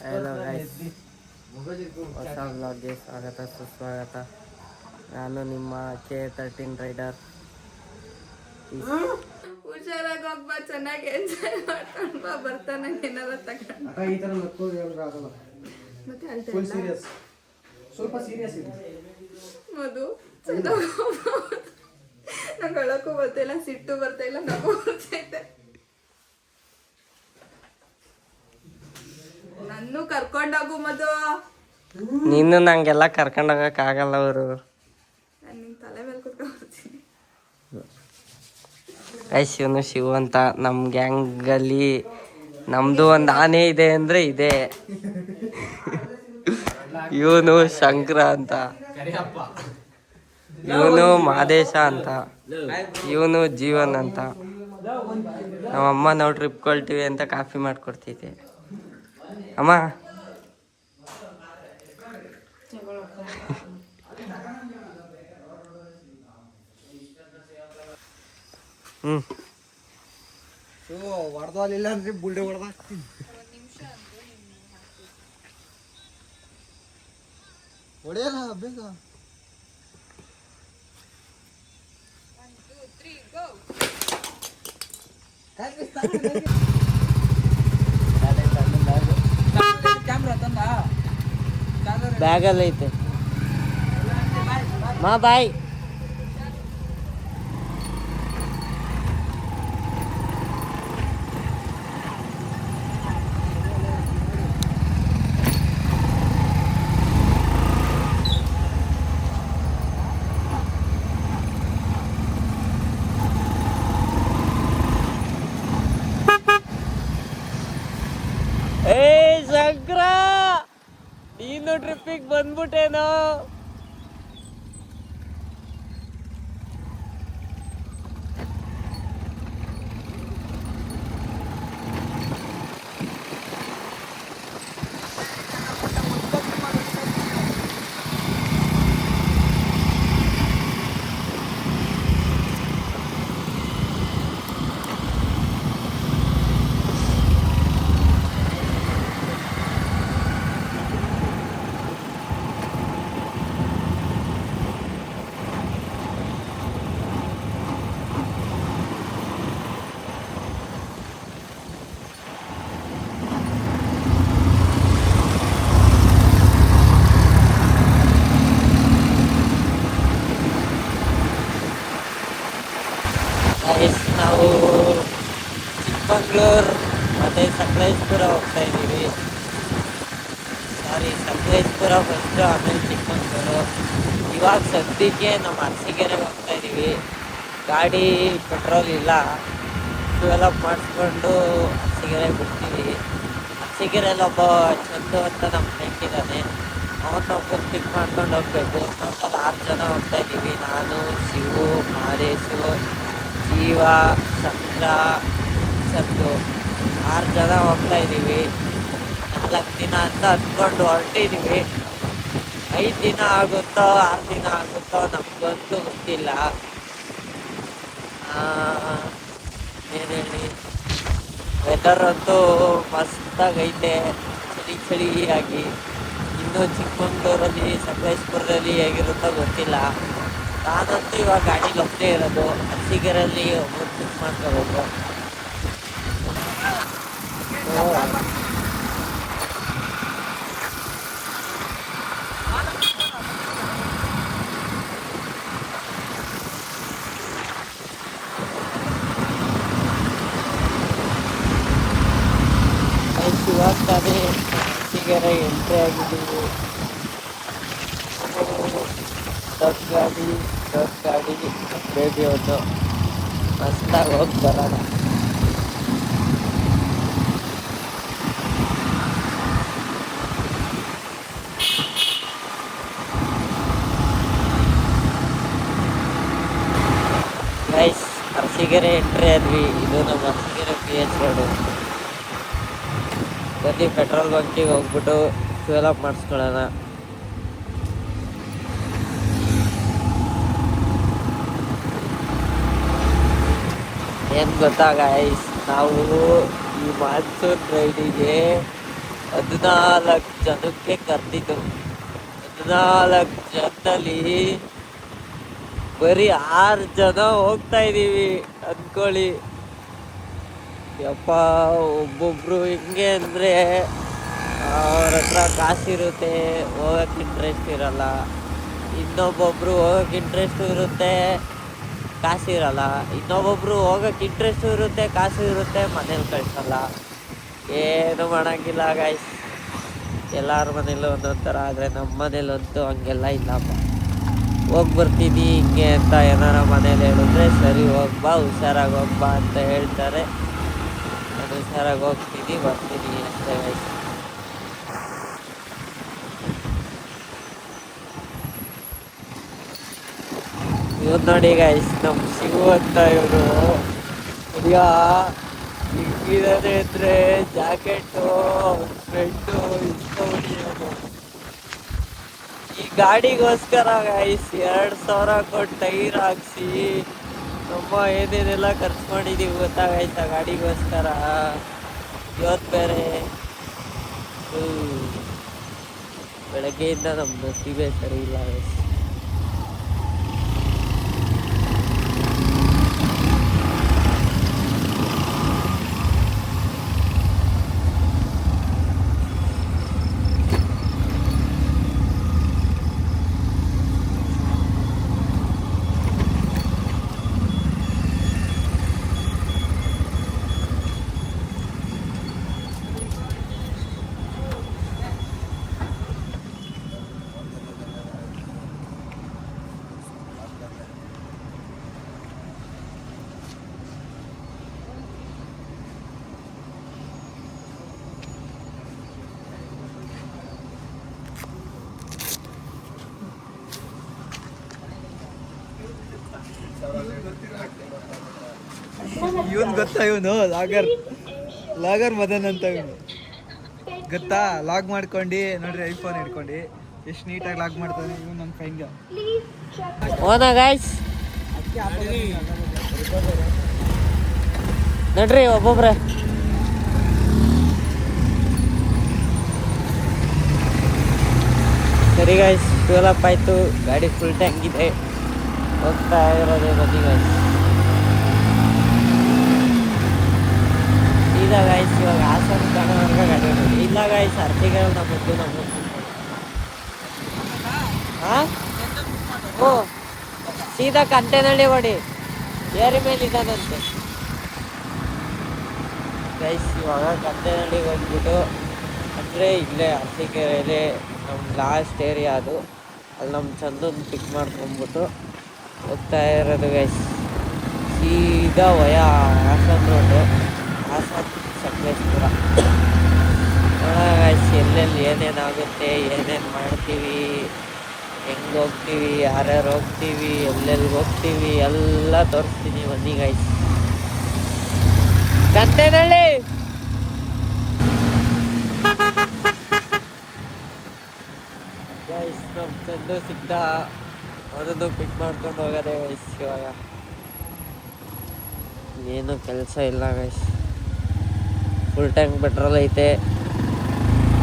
Hello guys, ಹೊಸ ವ್ಲಾಗ್ಗೆ ಸ್ವಾಗತ ಸುಸ್ವಾಗತ. ನಾನು ನಿಮ್ಮ K13 ರೈಡರ್. ಹುಷಾರಾಗಿ ಹೋಗ್ಬಾ, ಚೆನ್ನಾಗಿ ಎಂಜಾಯ್ ಮಾಡ್ಕೊಂಡು ಬಾ. ಬರ್ತಾನೆ ಏನಾರ ತಗೊಂಡು ಮತ್ತೆ ಅಳ್ತಾ ಸ್ವಲ್ಪ ಸೀರಿಯಸ್ ಇದೆ ಮಧು. ಚೆನ್ನಾಗಿ ನಂಗೆ ಅಳಕ್ಕೂ ಬರ್ತಾಯಿಲ್ಲ, ಸಿಟ್ಟು ಬರ್ತಾಯಿಲ್ಲ, ನಗು ಬರ್ತೈತೆ. ನನ್ನೂ ಕರ್ಕೊಂಡೋಗು ಮಧು. ನೀನು ನಂಗೆಲ್ಲ ಕರ್ಕೊಂಡೋಗಕ್ಕಾಗಲ್ಲ. ಅವರು ನಾನು ನಿನ್ನ ತಲೆ ಮೇಲೆ ಕುತ್ಕೊಂಡ್ಬರ್ತೀನಿ. ಗೈಸ್, ಇವನು ಶಿವ ಅಂತ. ನಮ್ಮ ಗ್ಯಾಂಗಲ್ಲಿ ನಮ್ಮದು ಒಂದು ಆನೆ ಇದೆ ಅಂದರೆ ಇದೆ. ಇವನು ಶಂಕರ ಅಂತ, ಇವನು ಮಾದೇಶ ಅಂತ, ಇವನು ಜೀವನ್ ಅಂತ. ನಮ್ಮಮ್ಮ ನಾವು ಟ್ರಿಪ್ ಕೊಳ್ತೀವಿ ಅಂತ ಕಾಫಿ ಮಾಡಿಕೊಡ್ತಿದ್ದೆ. ಅಮ್ಮ ಹೊಡೆದಿಲ್ಲ ಅಂದ್ರೆ ಬುಲ್ಡೆ ಹೊಡೆದಾಕ್ತೀನಿ. ಹೊಡೆಯಲ್ಲ ಬೇಗ. ಬ್ಯಾಗಲ್ಲಿ ಐತೆ ಮಾ. ಬಾಯ್. ಶಂಕರ, ನೀನು ಟ್ರಿಪ್ಪಿಗೆ ಬಂದ್ಬಿಟ್ಟೇನೋ. ನಾವು ಚಿಕ್ಕಮಂಗ್ಳೂರು ಮತ್ತು ಸಕಲೇಶ್ಪುರ ಹೋಗ್ತಾ ಇದ್ದೀವಿ. ಸಕಲೇಶ್ಪುರ ಫಸ್ಟು, ಆಮೇಲೆ ಚಿಕ್ಕಮಂಗ್ಳೂರು. ಇವಾಗ ಸದ್ಯಕ್ಕೆ ನಮ್ಮ ಅರಸೀಕೆರೆ ಹೋಗ್ತಾ ಇದ್ದೀವಿ. ಗಾಡಿ ಪೆಟ್ರೋಲ್ ಇಲ್ಲ, ಡೆವಲಪ್ ಮಾಡಿಸ್ಕೊಂಡು ಅರಸೀಕೆರೆ ಬಿಡ್ತೀವಿ. ಅರಸೀಕೆರೆಯಲ್ಲಿ ಒಬ್ಬ ಚಂದು ಅಂತ ನಮ್ಮ ಫ್ರೆಂಡ್ ಇದ್ದಾನೆ, ಅವನ್ನ ಒಬ್ಬರು ಪಿಕ್ ಮಾಡ್ಕೊಂಡು ಹೋಗ್ಬೇಕು. ಟೋಟಲ್ 6 ಜನ ಹೋಗ್ತಾ ಇದ್ದೀವಿ. ನಾನು, ಶಿವು, ಮಾದೇಶು, ಜೀವ, ಚಂದ್ರ, ಚಂದು 6 ಜನ ಹೋಗ್ತಾ ಇದ್ದೀವಿ. 4 ದಿನ ಅಂತ ಅಂದ್ಕೊಂಡು ಹೊರಟಿದ್ದೀವಿ. 5 ದಿನ ಆಗುತ್ತೋ 6 ದಿನ ಆಗುತ್ತೋ ನಮಗಂತೂ ಗೊತ್ತಿಲ್ಲ. ಏನು ಹೇಳಿ, ವೆದರ್ ಅಂತೂ ಮಸ್ತಾಗೈತೆ, ಚಳಿಯಾಗಿ. ಇನ್ನೂ ಚಿಕ್ಕಮಂಗ್ಳೂರಲ್ಲಿ ಸಕಲೇಶ್ಪುರದಲ್ಲಿ ಹೇಗಿರುತ್ತೋ ಗೊತ್ತಿಲ್ಲ. ನಾನಂತೂ ಇವಾಗ ಗಾಡೀಲಿ ಒಬ್ಬನೇ ಇರೋದು. ಅರಸೀಕೆರೆಯಲ್ಲಿ ಒಬ್ಬರು ಪಿಕ್ ಮಾಡ್ಕೋಬೇಕು. ಇವಾಗ ತಾನೇ ಅರಸೀಕೆರೆ ಎಂಟ್ರಿ ಆಗಿದ್ದೀವಿ. ದೊಡ್ಡ ಗಾಡಿ ಬೇಬಿ ಒಂದು ಮಸ್ತಾಗಿ ಹೋಗಿ ಬರೋಣ. ಗೈಸ್, ಅರಸೀಕೆರೆ ಎಂಟ್ರಿ ಆದ್ವಿ. ಇದು ನಮ್ಮ ಅರಸೀಕೆರೆ PH ರೋಡು. ಬನ್ನಿ ಪೆಟ್ರೋಲ್ ಬಂಕಿಗೆ ಹೋಗ್ಬಿಟ್ಟು ಫ್ಯೂಲ್ ಅಪ್ ಮಾಡಿಸ್ಕೊಳ್ಳೋಣ. ಏನು ಗೊತ್ತಾ ಗೈಸ್, ನಾವು ಈ ಮಾನ್ಸೂನ್ ರೈಡಿಗೆ 14 ಜನಕ್ಕೆ ಕರ್ದಿದ್ದು. 14 ಜನದಲ್ಲಿ ಬರೀ 6 ಜನ ಹೋಗ್ತಾ ಇದೀವಿ ಅನ್ಕೊಳ್ಳಿ. ಯಪ್ಪ, ಒಬ್ಬೊಬ್ರು ಹಿಂಗೆ ಅಂದ್ರೆ ಅವ್ರ ಹತ್ರ ಕಾಸಿರುತ್ತೆ, ಹೋಗಕ್ಕೆ ಇಂಟ್ರೆಸ್ಟ್ ಇರಲ್ಲ. ಇನ್ನೊಬ್ಬೊಬ್ರು ಹೋಗಕ್ಕೆ ಇಂಟ್ರೆಸ್ಟ್ ಇರುತ್ತೆ, ಕಾಸಿರಲ್ಲ. ಇನ್ನೊಬ್ಬೊಬ್ರು ಹೋಗಕ್ಕೆ ಇಂಟ್ರೆಸ್ಟ್ ಇರುತ್ತೆ, ಕಾಸು ಇರುತ್ತೆ, ಮನೇಲಿ ಕಳ್ಸಲ್ಲ. ಏನು ಮಾಡೋಂಗಿಲ್ಲ ಗೈಸ್. ಎಲ್ಲರ ಮನೇಲೂ ಒಂದೊಂದು ಥರ. ಆದರೆ ನಮ್ಮ ಮನೇಲಂತೂ ಹಂಗೆಲ್ಲ ಇಲ್ಲಪ್ಪ. ಹೋಗಿ ಬರ್ತೀನಿ ಹಿಂಗೆ ಅಂತ ಏನಾರ ಮನೇಲಿ ಹೇಳಿದ್ರೆ ಸರಿ ಹೋಗ್ಬಾ, ಹುಷಾರಾಗಿ ಹೋಗ್ಬಾ ಅಂತ ಹೇಳ್ತಾರೆ. ನಾನು ಹುಷಾರಾಗಿ ಹೋಗ್ತೀನಿ, ಬರ್ತೀನಿ ಅಷ್ಟೇ ಗೈಸ್. ಇವತ್ತು ನೋಡಿ ಗೈಸ್, ನಮ್ಮ ಶಿವು ಅಂತ ಇವರು ಹುಡುಗ ಹಿಂಗಿದಾನೆ ಅಂದರೆ ಜಾಕೆಟು ಫ್ರೆಂಡು ಇಸ್ಕೊಂಡಿರೋದು ಈ ಗಾಡಿಗೋಸ್ಕರ ಗೈಸ್. 2,000 ಕೊಟ್ಟು ಟೈರ್ ಹಾಕ್ಸಿ ನಮ್ಮ ಏನೇನೆಲ್ಲ ಖರ್ಚು ಮಾಡಿದ್ದೀವಿ ಗೊತ್ತಾ ಗೈಸ್ ಆ ಗಾಡಿಗೋಸ್ಕರ. ಇವತ್ತು ಬೇರೆ ಬೆಳಗ್ಗೆಯಿಂದ ನಮ್ಮ ನಸೀಬೆ ಸರಿ ಇಲ್ಲ ಗೈಸ್. ಇವನ್ ಗೊತ್ತಾ, ಇವನು ಲಾಗರ್ ಮದನ್ ಅಂತ. ಇವನು ಗೊತ್ತಾ, ಲಾಗ್ ಮಾಡ್ಕೊಂಡು ನೋಡ್ರಿ, ಐಫೋನ್ ಹಿಡ್ಕೊಂಡು ಎಷ್ಟು ನೀಟಾಗಿ ಲಾಗ್ ಮಾಡ್ತಾನೆ ಇವನು. ನನ್ನ ಫ್ರೆಂಡ್ ಹೋದ ಗೈಸ್ ನಡ್ರಿ ಒಬ್ಬೊಬ್ರೆ. ಸರಿ ಗೈಸ್, ಫ್ಯೂಲ್ ಅಪ್ ಆಯಿತು, ಗಾಡಿ ಫುಲ್ ಟ್ಯಾಂಕ್ ಇದೆ. ಹೋಗ್ತಾ ಇರೋದೇ ಬನ್ನಿ ಗೈಸ್. ಸೀದಾ ಗೈಸ್ ಇವಾಗ ಹಾಸನ ತಗೊಂಡ್ರೆ ಗಾಡಿ ನೋಡಿ. ಇಲ್ಲ ಗೈಸ್, ಅರ್ತಿಗಳು ನಮ್ಮ ಹಾಂ ಓ ಸೀದಾ ಕಂಟೆನಳ್ಳಿ ಹೊಡಿ, ಏರಿ ಮೇಲೆ ಇದ್ದಾನಂತೆ ಗೈಸ್. ಇವಾಗ ಕಂಟೆನಳ್ಳಿಗೆ ಹೋಗ್ಬಿಟ್ಟು ಅಂದರೆ ಇಲ್ಲೇ ಅರಸೀಕೆರೆಯಲ್ಲಿ ನಮ್ಮ ಲಾಸ್ಟ್ ಏರಿಯಾ ಅದು. ಅಲ್ಲಿ ನಮ್ಮ ಚಂದನ್ ಪಿಕ್ ಮಾಡ್ಕೊಂಡ್ಬಿಟ್ಟು ಹೋಗ್ತಾ ಇರೋದು ಗೈಸ್. ಸೀದಾ ಹಾಸನ ರೋಡು, ಹಾಸನ ಸಕಲೇಶ್ಪುರ. ನೋಡೋಣ ಗೈಸ್ ಎಲ್ಲೆಲ್ಲಿ ಏನೇನಾಗುತ್ತೆ, ಏನೇನು ಮಾಡ್ತೀವಿ, ಹೆಂಗೆ ಹೋಗ್ತೀವಿ, ಯಾರ್ಯಾರು ಹೋಗ್ತೀವಿ, ಎಲ್ಲೆಲ್ಲಿ ಹೋಗ್ತೀವಿ ಎಲ್ಲ ತೋರಿಸ್ತೀನಿ ಬನ್ನಿ ಗೈಸ್. ಕಂಟೆನಳ್ಳಿ ಗೈಸ್, ನಮ್ಮ ಚಂದು ಸಿಕ್ತ, ಅವನನ್ನು ಪಿಕ್ ಮಾಡ್ಕೊಂಡು ಹೋಗೋದೆ ಗೈಸ್. ಇವಾಗ ಏನು ಕೆಲಸ ಇಲ್ಲ ಗೈಸ್, ಫುಲ್ ಟ್ಯಾಂಕ್ ಪೆಟ್ರೋಲ್ ಐತೆ.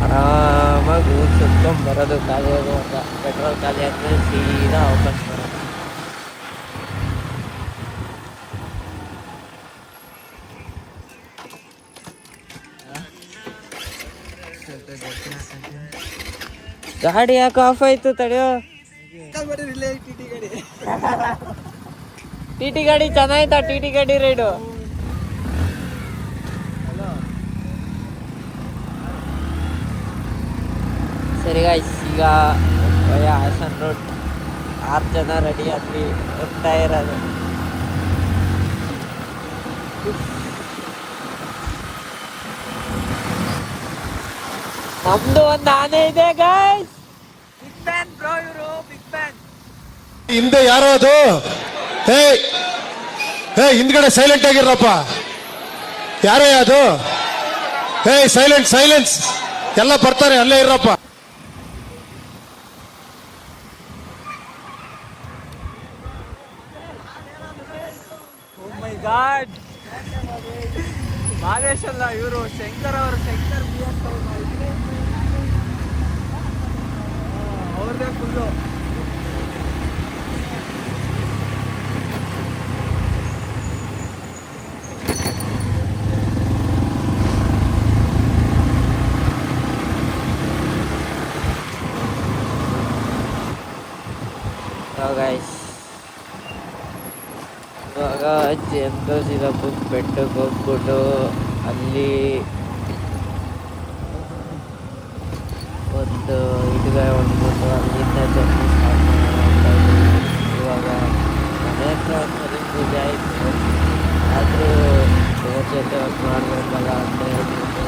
ಆರಾಮಾಗಿ ಊರು ಸುತ್ಕೊಂಡು ಬರೋದು. ಖಾಲಿ ಆಗುವಾಗ ಪೆಟ್ರೋಲ್ ಖಾಲಿ ಆದ್ಮೇಲೆ ಸೀದಾ ವಾಪಸ್ ಬರೋದು. ಗಾಡಿ ಯಾಕೆ ಆಫ್ ಆಯ್ತು? ತಡೆಯೋ, ಟಿ ಟಿ ಗಾಡಿ ಚೆನ್ನಾಯ್ತಾ? ಟಿ ಟಿ ಗಾಡಿ ರೈಡು ಸರಿ ಗಾಯ್ಸ್. ಈಗ ಹಾಸನ ರೋಡ್ 6 ಜನ ರೆಡಿ ಆದ್ವಿ, ಹೋಗ್ತಾ ಇರೋದು. ನಮ್ದು ಒಂದು ಆನೆ ಇದೆ ಗಾಯ್ಸ್. ಬಿಗ್ ಫ್ಯಾನ್ ಬ್ರೋ ಇವರು, ಬಿಗ್ ಫ್ಯಾನ್. ಹಿಂದೆ ಯಾರೋ ಅದು, ಹೇ ಹಿಂದ್ಗಡೆ ಸೈಲೆಂಟ್ ಆಗಿರಪ್ಪ. ಯಾರೇ ಅದು? ಹೇ ಸೈಲೆನ್ಸ್, ಎಲ್ಲ ಬರ್ತಾರೆ, ಅಲ್ಲೇ ಇರಪ್ಪ. ಗಾಡ್ ಮಾದೇಶ್ ಅಲ್ಲ ಇವರು, ಶಂಕರ್ ಅವರು. ಶಂಕರ್ ಗೈಸ್ ಇವಾಗ ಜೇಮ್ದೋಸಿದಪ್ಪ ಬೆಟ್ಟಕ್ಕೆ ಹೋಗ್ಬಿಟ್ಟು ಅಲ್ಲಿ ಒಂದು ಇಡುಗೆ ಹೊಡ್ಬಿಟ್ಟು ಅಲ್ಲಿಂದ ಜರ್ನಿ ಸ್ಟಾರ್ಟ್ ಮಾಡೋಣ. ಇವಾಗ ಮನೆ ಹತ್ರ ಒಂದ್ಸರಿ ಪೂಜೆ ಆಯಿತು, ಆದರೂ ದೇವ್ರ ಜೊತೆ ಒಂದು ಮಾಡಬೇಕಲ್ಲ ಅಂತ ಹೇಳ್ಬಿಟ್ಟು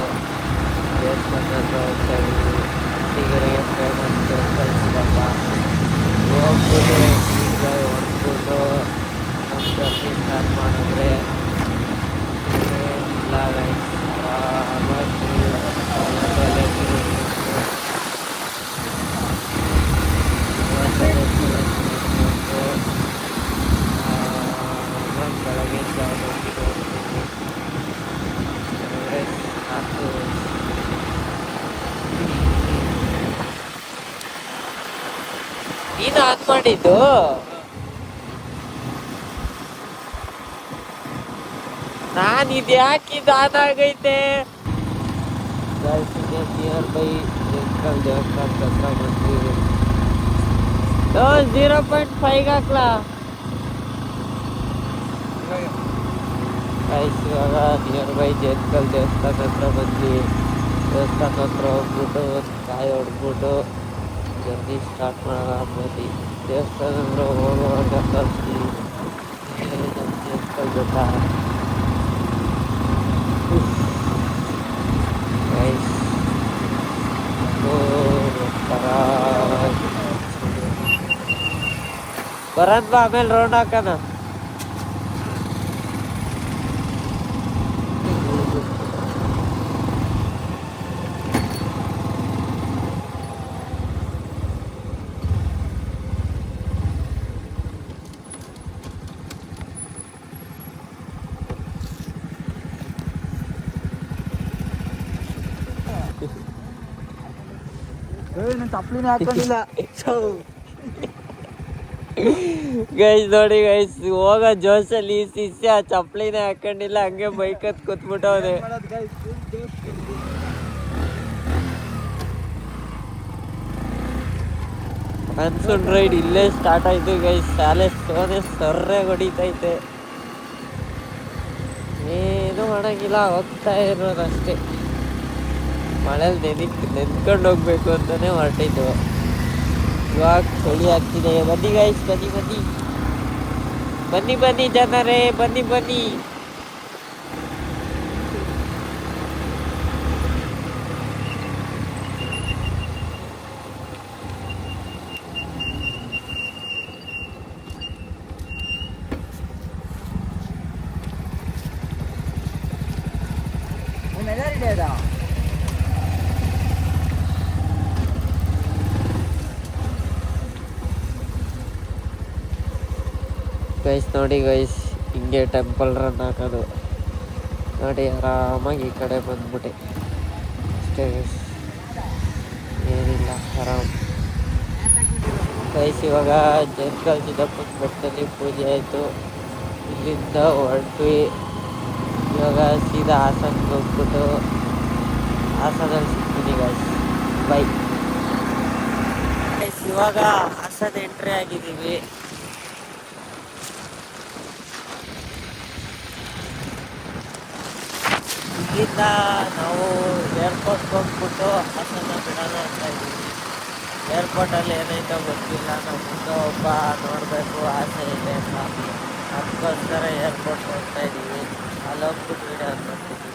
ದೇವಸ್ಥಾನ ಹತ್ರ ಹೋಗ್ತಾ ಇದ್ವಿ. ಹಟ್ಟಿಗೆರೆಗೆ ಫೇಮಸ್ ಕಳಿಸಿದಪ್ಪ ಹೋಗ್ಬಿಟ್ಟು ಇಡುಗೆ ಹೊಡ್ಬಿಟ್ಟು ನಮ್ಮ ಜರ್ನಿ ಸ್ಟಾರ್ಟ್ ಮಾಡಿದ್ರೆ ಇಲ್ಲ ಗೈಸ್ ಬೆಳಗ್ಗೆ ನೀನು ಆನ್ ಮಾಡಿದ್ದು ನಾನು ಇದು ಯಾಕಿದ್ದು ಆನ್ ಆಗೈತೆ ನಿಯರ್ ಬೈ ದೇವಸ್ಥಾನದ ಹತ್ರ ಬಂದ್ವಿ. 0.5 ಹಾಕ್ಲಾ ಗೈಸ್? ಇವಾಗ ನಿಯರ್ ಬೈ ಜೇತ್ಕಲ್ ದೇವಸ್ಥಾನ ಹತ್ರ ಬಂದ್ವಿ. ದೇವಸ್ಥಾನ ಹತ್ರ ಹೋಗ್ಬಿಟ್ಟು ಒಂದು ಕಾಯಿ ಹೊಡ್ಬಿಟ್ಟು ಜರ್ನಿ ಸ್ಟಾರ್ಟ್ ಮಾಡೋಣ ಬನ್ನಿ. ದೇವಸ್ಥಾನ ಹತ್ರ ಹೋಗುವಾಗ ತರಿಸಿ ನಮ್ಮ ಜೇತ್ಕಲ್ ಗೊತ್ತಾ ಗೈಸ್? ಬರದ್ ಬಾ, ಆಮೇಲೆ ರೌಂಡ್ ಹಾಕೋಣ. ನಾನು ಚಪ್ಪಲಿನೇ ಹಾಕೊಂಡಿಲ್ಲ. ಗೈಸ್ ನೋಡಿ ಗೈಸ್, ಹೋಗೋ ಜೋಶಲ್ಲಿ ಶಿಷ್ಯ ಚಪ್ಪಲಿನೇ ಹಾಕೊಂಡಿಲ್ಲ, ಹಂಗೆ ಬೈಕ್ ಹತ್ ಕೂತ್ಬಿಟ್ಟವನೆ. ಮನ್ಸೂನ್ ರೈಡ್ ಇಲ್ಲೇ ಸ್ಟಾರ್ಟ್ ಆಯ್ತು ಗೈಸ್. ಶಾಲೆ ಸೋನೆ ಸರ್ರೆ ಹೊಡಿತೈತೆ, ಏನು ಮಾಡಂಗಿಲ್ಲ, ಹೋಗ್ತಾ ಇರೋದಷ್ಟೇ. ಮಳೇಲಿ ನೆನ್ಕೊಂಡು ಹೋಗ್ಬೇಕು ಅಂತಾನೆ ಹೊರಟಿದ್ದು. ಇವಾಗ ಚಳಿ ಆಗ್ತಿದೆ. ಬನ್ನಿ ಗೈಸ್, ಬನ್ನಿ ಬನ್ನಿ ಬನ್ನಿ ಬನ್ನಿ ಜನರೇ, ಬನ್ನಿ ಬನ್ನಿ. ಗೈಸ್ ನೋಡಿ ಗೈಸ್, ಹಿಂಗೆ ಟೆಂಪಲ್ ರನ್ ಹಾಕೋದು ನೋಡಿ. ಆರಾಮಾಗಿ ಈ ಕಡೆ ಬಂದ್ಬಿಟ್ಟೆ ಅಷ್ಟೇ ಗೈಸ್, ಏನಿಲ್ಲ, ಆರಾಮ್ ಗೈಸ್. ಇವಾಗ ಜೇತ್ಕಲ್ ಸಿದ್ದಪ್ಪನ ಬೆಟ್ಟದಲ್ಲಿ ಪೂಜೆ ಆಯಿತು, ಇಲ್ಲಿಂದ ಹೊರಟ್ವಿ. ಇವಾಗ ಸೀದಾ ಹಾಸನ್ಗೆ ಹೋಗ್ಬಿಟ್ಟು ಹಾಸನಲ್ಲಿ ಸಿಗ್ತೀನಿ ಗೈಸ್, ಬೈ ಗೈಸ್. ಇವಾಗ ಹಾಸನ ಎಂಟ್ರಿ ಆಗಿದ್ದೀವಿ. ಇಲ್ಲಿಂದ ನಾವು ಏರ್ಪೋರ್ಟ್ಗೆ ಹೋಗ್ಬಿಟ್ಟು ಹಾಸನ ಬಿಡೋಣ ಅಂತ ಇದ್ದೀವಿ. ಏರ್ಪೋರ್ಟಲ್ಲಿ ಏನೈತೋ ಗೊತ್ತಿಲ್ಲ, ನಾವು ಮುಂದೆ ಒಬ್ಬ ನೋಡಬೇಕು ಆಸೆ ಇದೆ ಅಂತ, ಅದಕ್ಕೋಸ್ಕರ ಏರ್ಪೋರ್ಟ್ಗೆ ಹೋಗ್ತಾ ಇದ್ದೀವಿ. ಅಲ್ಲಿ ಹೋಗ್ಬಿಟ್ಟು ವಿಡಿಯೋ ಮಾಡ್ತಿದ್ದೀವಿ.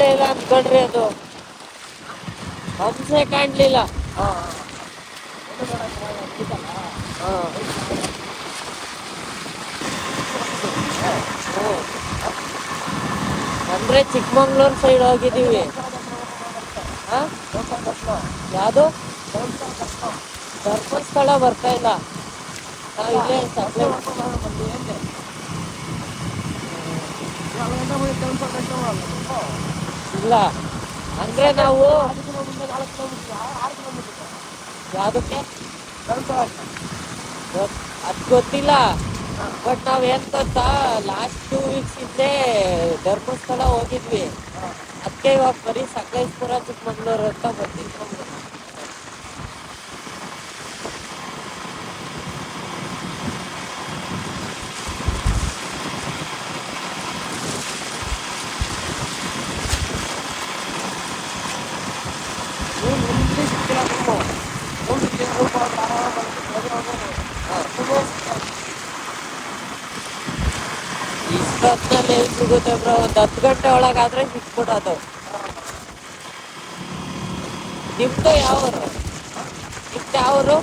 ಇಲ್ಲ ಅಂದ್ಕೊಂಡ್ರಿ, ಅದು ಹಂಸೆ ಕಾಣ್ಲಿಲ್ಲ. ಅಂದ್ರೆ ಚಿಕ್ಕಮಂಗ್ಳೂರ್ ಸೈಡ್ ಹೋಗಿದ್ದೀವಿ. ಯಾವುದು ಧರ್ಮಸ್ಥಳ ಬರ್ತಾ ಇಲ್ಲ. ನಾವು ಇಲ್ಲೇ ಇಲ್ಲ ಅಂದ್ರೆ ನಾವು ಯಾವ್ದಕ್ಕೆ ಅದ್ ಗೊತ್ತಿಲ್ಲ. ಬಟ್ ನಾವ್ ಏನ್ ಗೊತ್ತಾ, ಲಾಸ್ಟ್ 2 ವೀಕ್ಸ್ ಹಿಂದೆ ಧರ್ಮಸ್ಥಳ ಹೋಗಿದ್ವಿ. ಅದಕ್ಕೆ ಇವಾಗ ಬರೀ ಸಕಲೇಶ್ಪುರ ಚಿಕ್ಕಮಂಗ್ಳೂರು ಅಂತ ಬರ್ತಿದ್ವಿ. ಇಷ್ಟೊತ್ತಿನಲ್ಲಿ ಎಲ್ಲಿ ಸಿಗುತ್ತೆ ಬ್ರೋ? ಒಂದು 10 ಗಂಟೆ ಒಳಗಾದ್ರೆ ಸಿಕ್ಬಿಡೋದು. ನಿಮ್ದು ಯಾವರು? ನಿಮ್ದು ಯಾವರು?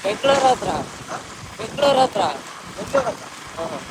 ಬೆಂಗಳೂರು ಹತ್ರ. ಬೆಂಗಳೂರು ಹತ್ರ. ಹ್ಮ್.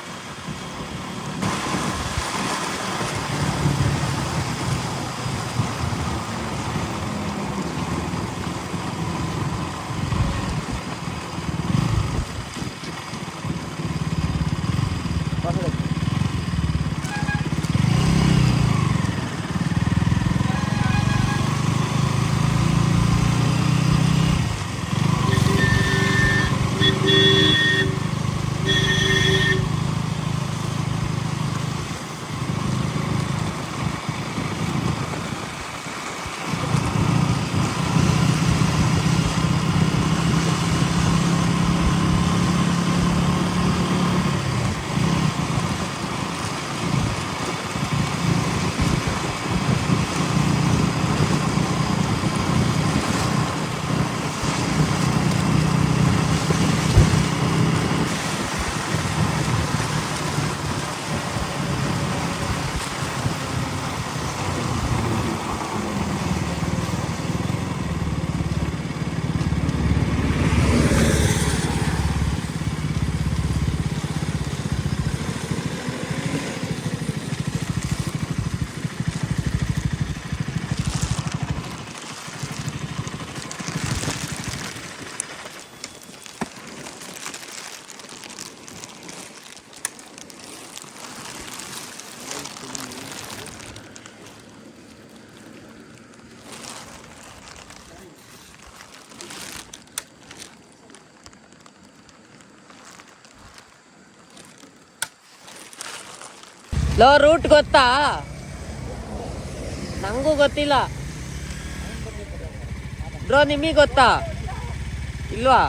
ಲೋ, ರೂಟ್ ಗೊತ್ತಾ? ನಂಗೂ ಗೊತ್ತಿಲ್ಲ ಬ್ರೋ. ನಿಮಗೆ ಗೊತ್ತಾ? ಇಲ್ವಾ?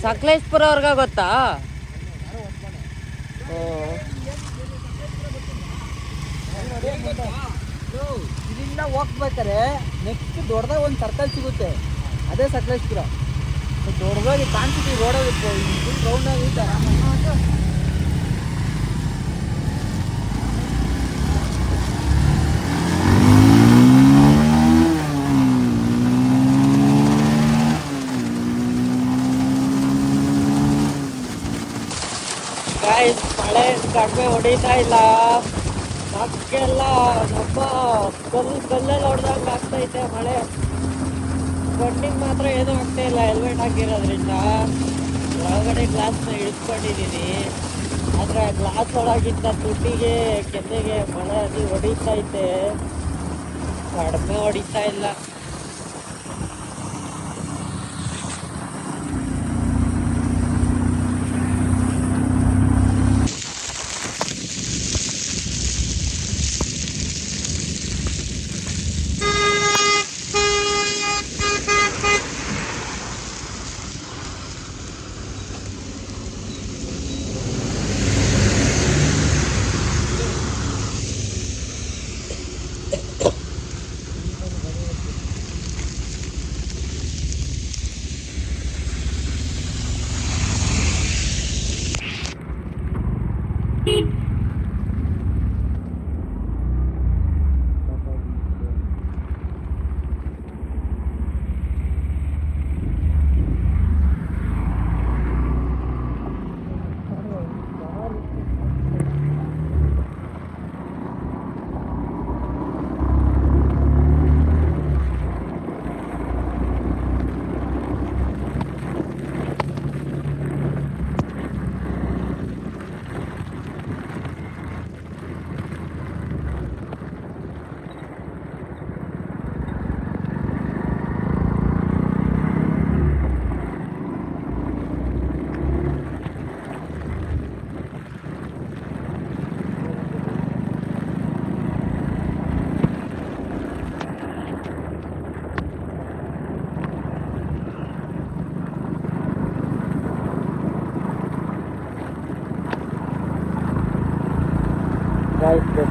ಸಕಲೇಶ್ಪುರ ಅವ್ರಿಗ ಗೊತ್ತಾ? ಇಲ್ಲಿಂದ ಹೋಗ್ಬೇಕಾರೆ ನೆಕ್ಸ್ಟ್ ದೊಡ್ಡದಾಗ ಒಂದು ಸರ್ಕಲ್ ಸಿಗುತ್ತೆ, ಅದೇ ಸಕಲೇಶ್ಪುರ. ದೊಡ್ಡದಾಗಿ ಕಾಣಿಸ್ತೀವಿ ರೋಡಲ್ಲಿ ರೌಂಡಾಗಿ ಮಳೆ ಕಡಿಮೆ ಹೊಡಿತಾ ಇಲ್ಲ. ನಮಗೆಲ್ಲ ನಮ್ಮ ಕಲ್ಲಲ್ಲಿ ಹೊಡೆದಂಗೆ ಆಗ್ತೈತೆ ಮಳೆ. ಕಣ್ಣಿಗೆ ಮಾತ್ರ ಏನೂ ಆಗ್ತಾ ಇಲ್ಲ ಹೆಲ್ಮೆಟ್ ಹಾಕಿರೋದ್ರಿಂದ. ಒಳಗಡೆ ಗ್ಲಾಸ್ನ ಇಳಿಸ್ಕೊಂಡಿದ್ದೀನಿ, ಆದರೆ ಗ್ಲಾಸ್ ಒಳಗಿಂತ ತುಟಿಗೆ ಕೆನ್ನೆಗೆ ಮಳೆ ಅದು ಹೊಡಿತೈತೆ, ಕಡಿಮೆ ಹೊಡಿತಾ ಇಲ್ಲ.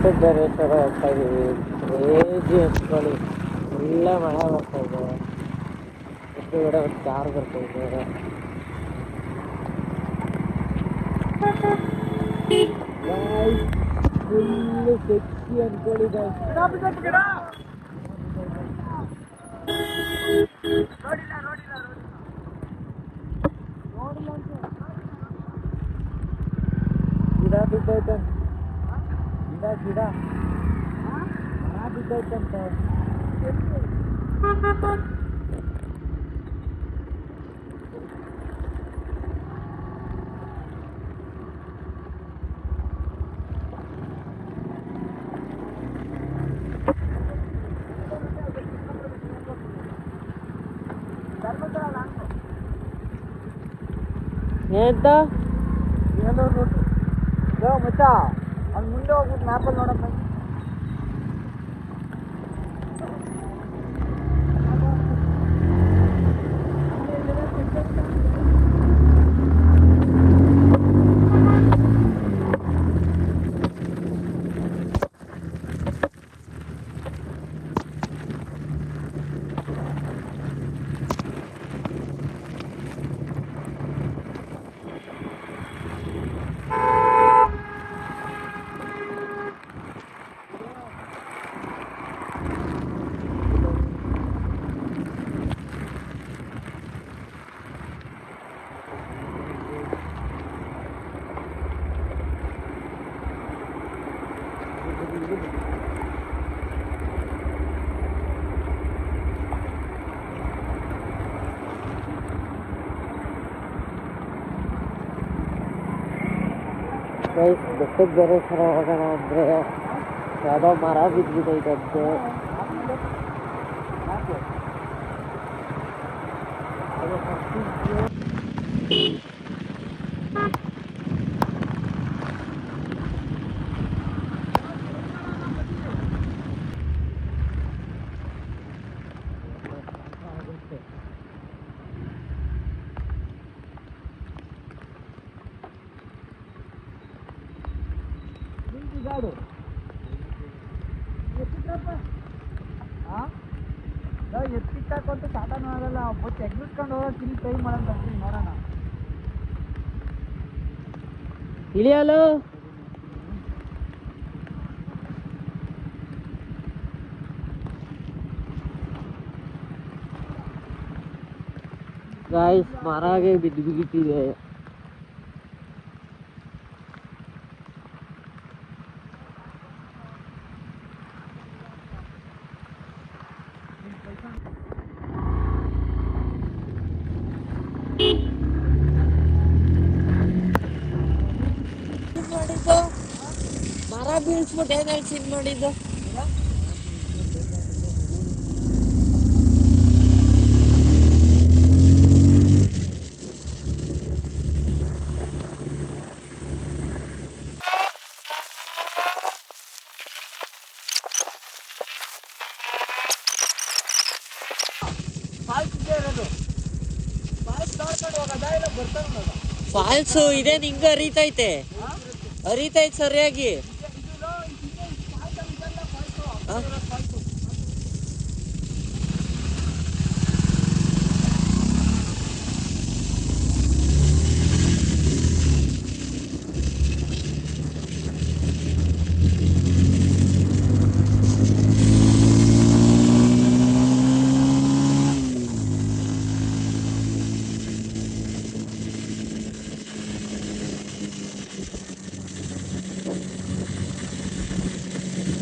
ಬೆಟ್ಟದ ಹೋಗ್ತಾ ಇದೀವಿ. ಕ್ರೇಜಿ ಅಂದ್ಕೊಳ್ಳಿ, ಒಳ್ಳೆ ಮಳೆ ಬರ್ತಾ ಇದೆ. ಹಿಂದುಗಡೆ ಒಂದು ಕಾರ್ ಬರ್ತಾ ಇದೆ. ಫುಲ್ಲು ಸೆಕ್ಸಿ ಅಂದ್ಕೊಳ್ಳಿ ಗಿಡ ಬಿದ್ದೈತಂತೆ, ಗಿಡ ಮರ ಬಿದ್ದೈತಂತೆ. ಎಂತ ಮಚ್ಚ ಅಲ್ಲಿ ಮುಂದೆ ಹೋಗ್ಬಿಟ್ಟು ಮ್ಯಾಪಲ್ಲಿ ನೋಡಪ್ಪ. ಬೆಟ್ಟದ ಬೇರೆ ಸರ ಹೋಗೋಣ ಅಂದರೆ ಯಾವುದೋ ಮರ ಬಿದ್ದುಬಿಟ್ಟೈತಂತೆ. ಎತ್ತಿಟ್ಟಾಕೊಂತ ಸಾಧನ ಆಗಲ್ಲ, ಬಟ್ ಎಗ್ಬಿಟ್ಕೊಂಡು ಹೋಗಕ್ಕೆ ಇಲ್ಲಿ ಟ್ರೈ ಮಾಡೋಣ ನೋಡೋಣ. ಇಳಿಯಲು ಗಾಯ್ಸ್ ಮರಾಗೆ ಬಿದ್ದು ಬಿಗಿಟ್ಟಿದೆ. ಮರ ಬೀಳ್ಸ್ಬಿಟ್ಟು ಏನೇಳಿ ಸೀನ್ ಮಾಡಿದ್ದು. ಫಾಲ್ಸು ಇದೇನು ಹಿಂಗ ಹರಿತೈತೆ ಸರಿಯಾಗಿ.